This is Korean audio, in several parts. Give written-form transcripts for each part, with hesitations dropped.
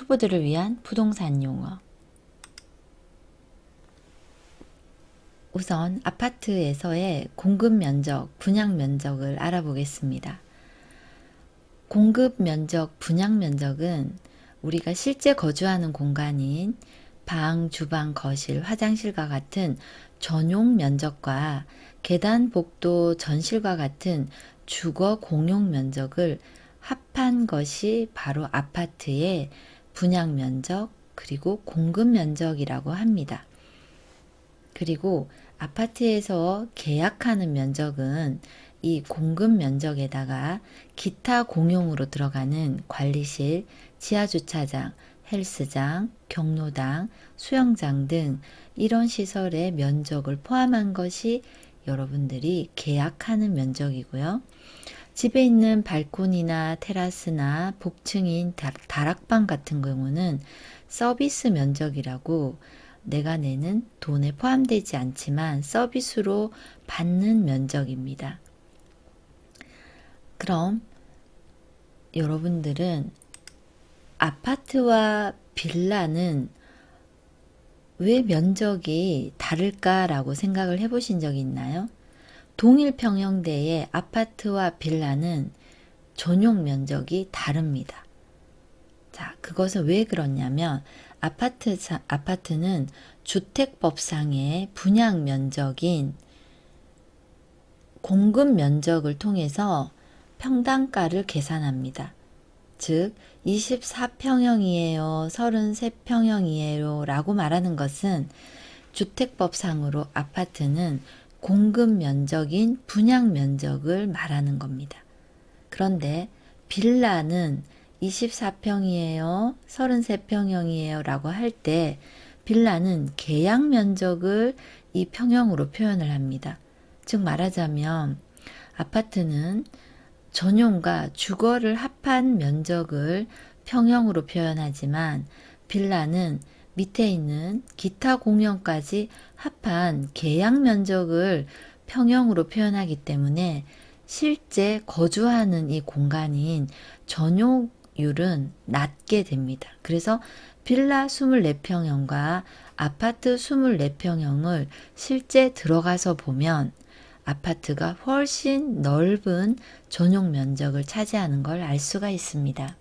초보들을 위한 부동산 용어. 우선 아파트에서의 공급 면적, 분양 면적을 알아보겠습니다. 공급 면적, 분양 면적은 우리가 실제 거주하는 공간인 방, 주방, 거실, 화장실과 같은 전용 면적과 계단, 복도, 전실과 같은 주거 공용 면적을 합한 것이 바로 아파트의 분양 면적 그리고 공급 면적이라고 합니다. 그리고 아파트에서 계약하는 면적은 이 공급 면적에다가 기타 공용으로 들어가는 관리실, 지하주차장, 헬스장, 경로당, 수영장 등 이런 시설의 면적을 포함한 것이 여러분들이 계약하는 면적이고요. 집에 있는 발코니나 테라스나 복층인 다락방 같은 경우는 서비스 면적이라고 내가 내는 돈에 포함되지 않지만 서비스로 받는 면적입니다. 그럼 여러분들은 아파트와 빌라는 왜 면적이 다를까라고 생각을 해보신 적이 있나요? 동일 평형대의 아파트와 빌라는 전용 면적이 다릅니다. 자, 그것은 왜 그렇냐면 아파트는 주택법상의 분양 면적인 공급 면적을 통해서 평당가를 계산합니다. 즉 24평형이에요, 33평형이에요 라고 말하는 것은 주택법상으로 아파트는 공급 면적인 분양 면적을 말하는 겁니다. 그런데 빌라는 24평이에요, 33평형이에요 라고 할 때 빌라는 계약 면적을 이 평형으로 표현을 합니다. 즉 말하자면 아파트는 전용과 주거를 합한 면적을 평형으로 표현하지만 빌라는 밑에 있는 기타 공용까지 합한 계약 면적을 평형으로 표현하기 때문에 실제 거주하는 이 공간인 전용률은 낮게 됩니다. 그래서 빌라 24평형과 아파트 24평형을 실제 들어가서 보면 아파트가 훨씬 넓은 전용 면적을 차지하는 걸 알 수가 있습니다.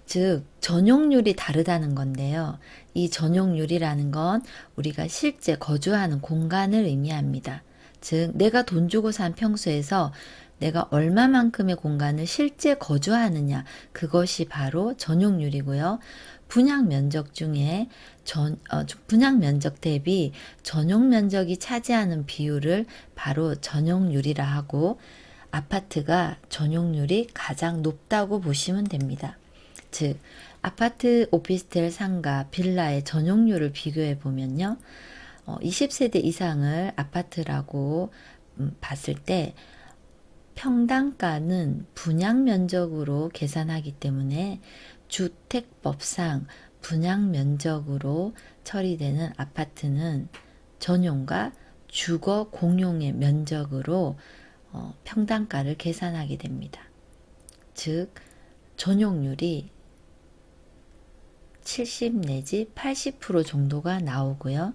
즉 전용률이 다르다는 건데요. 이 전용률이라는 건 우리가 실제 거주하는 공간을 의미합니다. 즉 내가 돈 주고 산 평수에서 내가 얼마만큼의 공간을 실제 거주하느냐, 그것이 바로 전용률이고요. 분양 면적 중에 분양 면적 대비 전용 면적이 차지하는 비율을 바로 전용률이라 하고 아파트가 전용률이 가장 높다고 보시면 됩니다. 즉 아파트, 오피스텔, 상가, 빌라의 전용률을 비교해 보면요. 20세대 이상을 아파트라고 봤을 때 평당가는 분양 면적으로 계산하기 때문에 주택법상 분양 면적으로 처리되는 아파트는 전용과 주거 공용의 면적으로 평당가를 계산하게 됩니다. 즉 전용률이 70 내지 80% 정도가 나오고요.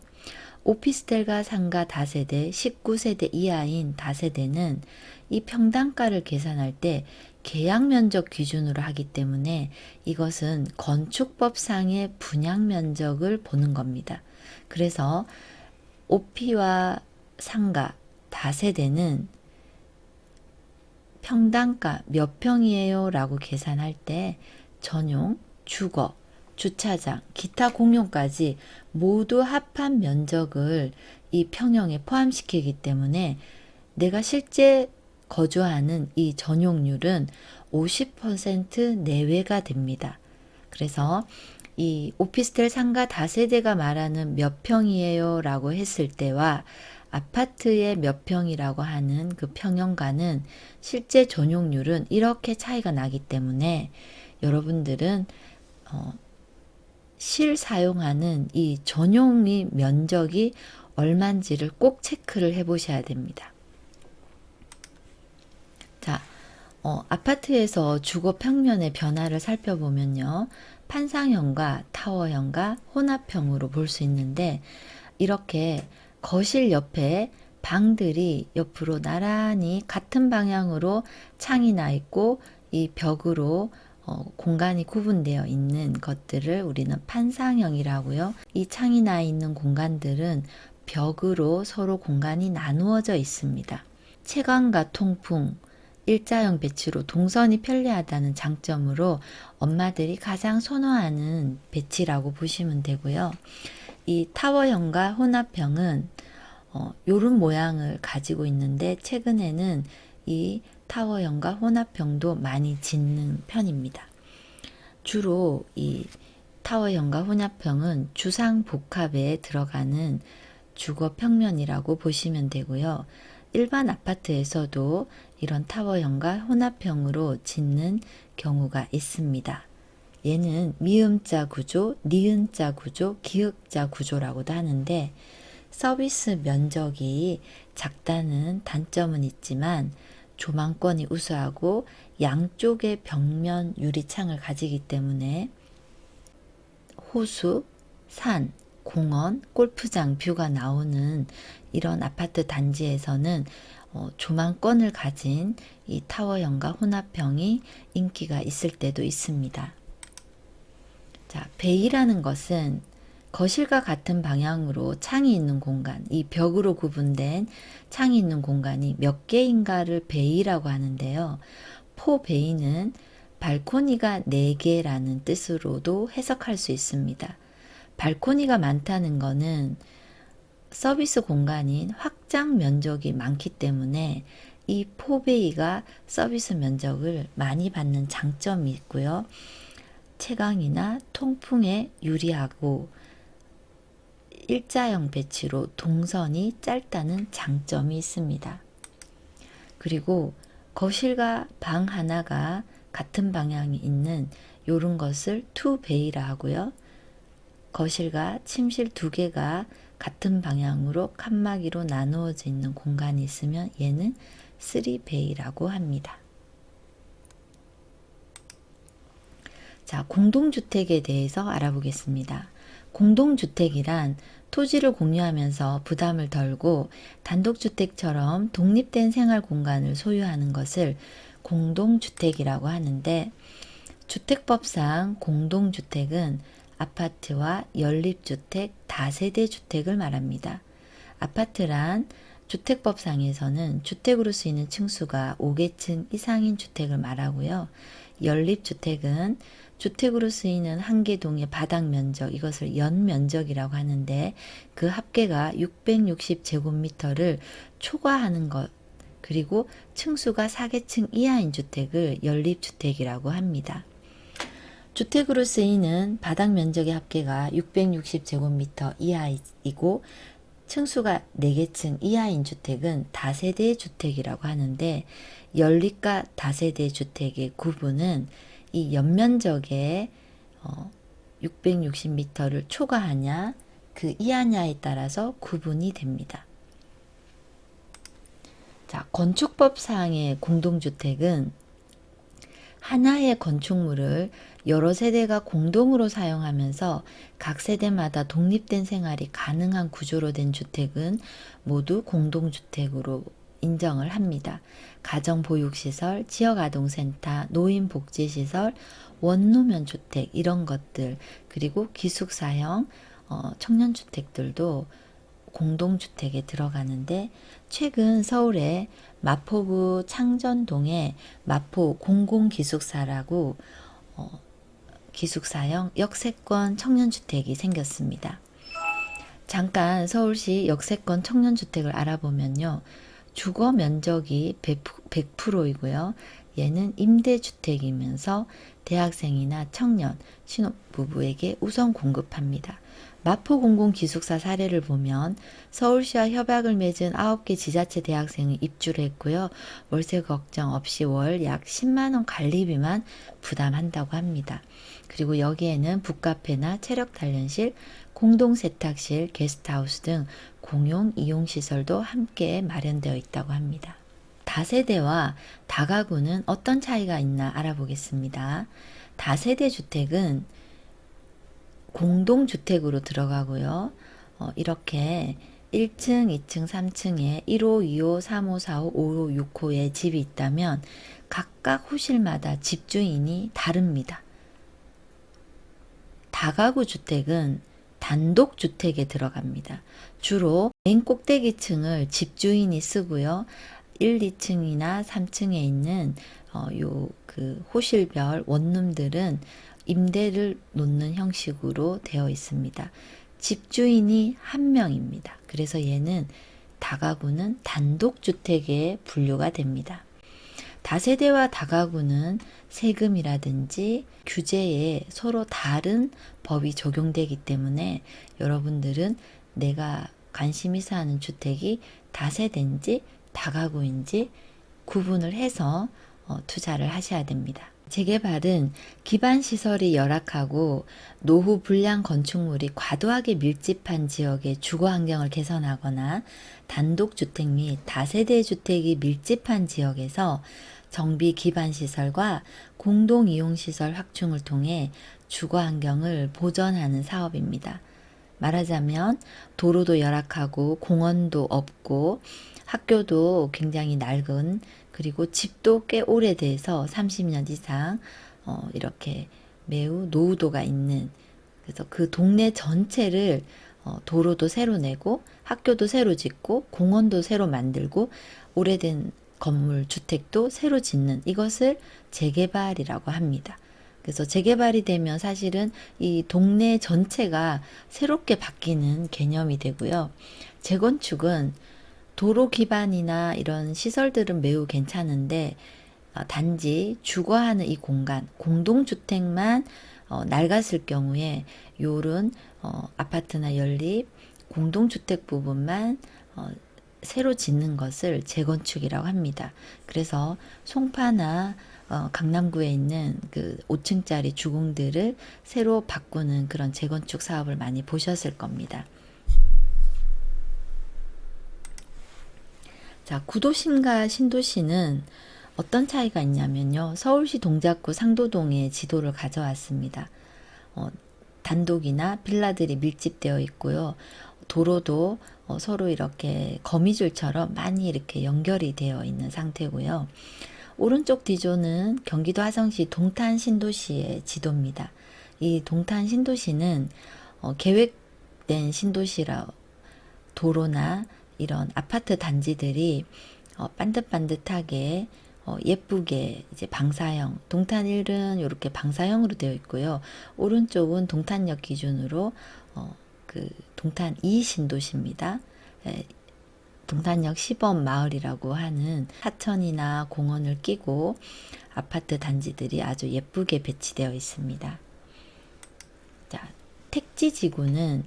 오피스텔과 상가 다세대, 19세대 이하인 다세대는 이 평당가를 계산할 때 계약 면적 기준으로 하기 때문에 이것은 건축법상의 분양 면적을 보는 겁니다. 그래서 오피와 상가 다세대는 평당가 몇 평이에요 라고 계산할 때 전용, 주거, 주차장, 기타 공용까지 모두 합한 면적을 이 평형에 포함시키기 때문에 내가 실제 거주하는 이 전용률은 50% 내외가 됩니다. 그래서 이 오피스텔 상가 다세대가 말하는 몇 평이에요 라고 했을 때와 아파트의 몇 평이라고 하는 그 평형과는 실제 전용률은 이렇게 차이가 나기 때문에 여러분들은 사용하는 이 전용이 면적이 얼마인지를 꼭 체크를 해 보셔야 됩니다. 자, 아파트에서 주거 평면의 변화를 살펴보면요. 판상형과 타워형과 혼합형으로 볼 수 있는데 이렇게 거실 옆에 방들이 옆으로 나란히 같은 방향으로 창이 나 있고 이 벽으로 공간이 구분되어 있는 것들을 우리는 판상형이라고요. 이 창이 나 있는 공간들은 벽으로 서로 공간이 나누어져 있습니다. 채광과 통풍, 일자형 배치로 동선이 편리하다는 장점으로 엄마들이 가장 선호하는 배치라고 보시면 되고요. 이 타워형과 혼합형은 요런 모양을 가지고 있는데 최근에는 이 타워형과 혼합형도 많이 짓는 편입니다. 주로 이 타워형과 혼합형은 주상복합에 들어가는 주거 평면이라고 보시면 되고요. 일반 아파트에서도 이런 타워형과 혼합형으로 짓는 경우가 있습니다. 얘는 미음자 구조, 니은자 구조, 기역자 구조라고도 하는데 서비스 면적이 작다는 단점은 있지만 조망권이 우수하고 양쪽에 벽면 유리창을 가지기 때문에 호수, 산, 공원, 골프장 뷰가 나오는 이런 아파트 단지에서는 조망권을 가진 이 타워형과 혼합형이 인기가 있을 때도 있습니다. 자, 베이라는 것은 거실과 같은 방향으로 창이 있는 공간, 이 벽으로 구분된 창이 있는 공간이 몇 개인가를 베이라고 하는데요. 포베이는 발코니가 4개라는 뜻으로도 해석할 수 있습니다. 발코니가 많다는 것은 서비스 공간인 확장 면적이 많기 때문에 이 포베이가 서비스 면적을 많이 받는 장점이 있고요. 채광이나 통풍에 유리하고 일자형 배치로 동선이 짧다는 장점이 있습니다. 그리고 거실과 방 하나가 같은 방향이 있는 이런 것을 투베이라 하고요. 거실과 침실 2개가 같은 방향으로 칸막이로 나누어져 있는 공간이 있으면 얘는 3베이라고 합니다. 자, 공동주택에 대해서 알아보겠습니다. 공동주택이란 토지를 공유하면서 부담을 덜고 단독주택처럼 독립된 생활 공간을 소유하는 것을 공동주택이라고 하는데 주택법상 공동주택은 아파트와 연립주택, 다세대 주택을 말합니다. 아파트란 주택법상에서는 주택으로 쓰이는 층수가 5개층 이상인 주택을 말하고요. 연립주택은 주택으로 쓰이는 한 개 동의 바닥 면적, 이것을 연면적이라고 하는데 그 합계가 660제곱미터를 초과하는 것, 그리고 층수가 4개층 이하인 주택을 연립주택이라고 합니다. 주택으로 쓰이는 바닥 면적의 합계가 660제곱미터 이하이고 층수가 4개층 이하인 주택은 다세대 주택이라고 하는데 연립과 다세대 주택의 구분은 이 연면적에 660m를 초과하냐 그 이하냐에 따라서 구분이 됩니다. 자, 건축법상의 공동주택은 하나의 건축물을 여러 세대가 공동으로 사용하면서 각 세대마다 독립된 생활이 가능한 구조로 된 주택은 모두 공동주택으로 인정을 합니다. 가정보육시설, 지역아동센터, 노인복지시설, 원룸형 주택 이런 것들 그리고 기숙사형 청년주택들도 공동주택에 들어가는데 최근 서울의 마포구 창전동에 마포 공공기숙사라고 기숙사형 역세권 청년주택이 생겼습니다. 잠깐 서울시 역세권 청년주택을 알아보면요. 주거 면적이 100%이고요. 얘는 임대주택이면서 대학생이나 청년, 신혼부부에게 우선 공급합니다. 마포 공공기숙사 사례를 보면 서울시와 협약을 맺은 9개 지자체 대학생이 입주를 했고요. 월세 걱정 없이 월 약 10만 원 관리비만 부담한다고 합니다. 그리고 여기에는 북카페나 체력단련실, 공동세탁실, 게스트하우스 등 공용 이용시설도 함께 마련되어 있다고 합니다. 다세대와 다가구는 어떤 차이가 있나 알아보겠습니다. 다세대 주택은 공동주택으로 들어가고요. 이렇게 1층, 2층, 3층에 1호, 2호, 3호, 4호, 5호, 6호에 집이 있다면 각각 호실마다 집주인이 다릅니다. 다가구 주택은 단독주택에 들어갑니다. 주로 맨 꼭대기층을 집주인이 쓰고요. 1, 2층이나 3층에 있는 호실별 원룸들은 임대를 놓는 형식으로 되어 있습니다. 집주인이 한 명입니다. 그래서 얘는 다가구는 단독주택에 분류가 됩니다. 다세대와 다가구는 세금이라든지 규제에 서로 다른 법이 적용되기 때문에 여러분들은 내가 관심 있어 하는 주택이 다세대인지 다가구인지 구분을 해서 투자를 하셔야 됩니다. 재개발은 기반 시설이 열악하고 노후 불량 건축물이 과도하게 밀집한 지역의 주거 환경을 개선하거나 단독주택 및 다세대 주택이 밀집한 지역에서 정비 기반 시설과 공동 이용 시설 확충을 통해 주거 환경을 보전하는 사업입니다. 말하자면 도로도 열악하고 공원도 없고 학교도 굉장히 낡은, 그리고 집도 꽤 오래돼서 30년 이상 이렇게 매우 노후도가 있는, 그래서 그 동네 전체를 도로도 새로 내고 학교도 새로 짓고 공원도 새로 만들고 오래된 건물 주택도 새로 짓는, 이것을 재개발이라고 합니다. 그래서 재개발이 되면 사실은 이 동네 전체가 새롭게 바뀌는 개념이 되고요. 재건축은 도로 기반이나 이런 시설들은 매우 괜찮은데 단지 주거하는 이 공간, 공동주택만 낡았을 경우에 요런 아파트나 연립, 공동주택 부분만 새로 짓는 것을 재건축이라고 합니다. 그래서 송파나 강남구에 있는 그 5층짜리 주공들을 새로 바꾸는 그런 재건축 사업을 많이 보셨을 겁니다. 자, 구도심과 신도시는 어떤 차이가 있냐면요. 서울시 동작구 상도동에 지도를 가져왔습니다. 단독이나 빌라들이 밀집되어 있고요. 도로도 서로 이렇게 거미줄처럼 많이 이렇게 연결이 되어 있는 상태고요. 오른쪽 D조는 경기도 화성시 동탄 신도시의 지도입니다. 이 동탄 신도시는 계획된 신도시라 도로나 이런 아파트 단지들이 반듯반듯하게 예쁘게 이제 방사형, 동탄 1은 이렇게 방사형으로 되어 있고요. 오른쪽은 동탄역 기준으로 그 동탄 2 신도시입니다. 동탄역 시범 마을이라고 하는 하천이나 공원을 끼고 아파트 단지들이 아주 예쁘게 배치되어 있습니다. 자, 택지지구는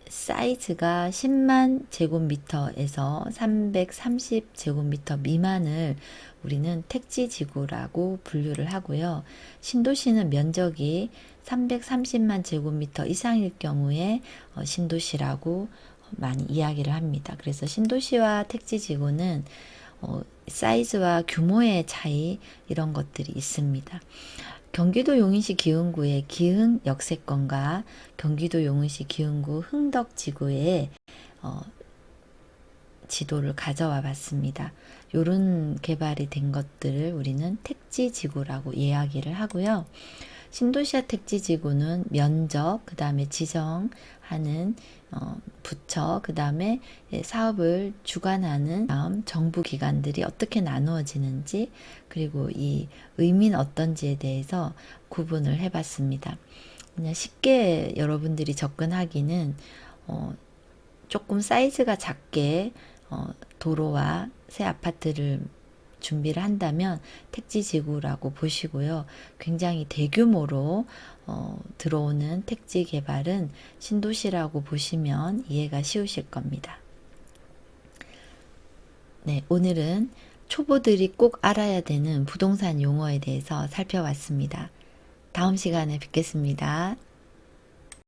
사이즈가 10만 제곱미터에서 330 제곱미터 미만을 우리는 택지지구라고 분류를 하고요. 신도시는 면적이 330만 제곱미터 이상일 경우에 신도시라고 많이 이야기를 합니다. 그래서 신도시와 택지지구는 사이즈와 규모의 차이, 이런 것들이 있습니다. 경기도 용인시 기흥구의 기흥 역세권과 경기도 용인시 기흥구 흥덕지구의 지도를 가져와 봤습니다. 요런 개발이 된 것들을 우리는 택지지구라고 이야기를 하고요. 신도시와 택지지구는 면적, 그 다음에 지정하는 부처, 그 다음에 사업을 주관하는 다음 정부 기관들이 어떻게 나누어지는지, 그리고 이 의미는 어떤지에 대해서 구분을 해봤습니다. 그냥 쉽게 여러분들이 접근하기는 조금 사이즈가 작게 도로와 새 아파트를 준비를 한다면 택지지구라고 보시고요. 굉장히 대규모로 들어오는 택지 개발은 신도시라고 보시면 이해가 쉬우실 겁니다. 네, 오늘은 초보들이 꼭 알아야 되는 부동산 용어에 대해서 살펴봤습니다. 다음 시간에 뵙겠습니다.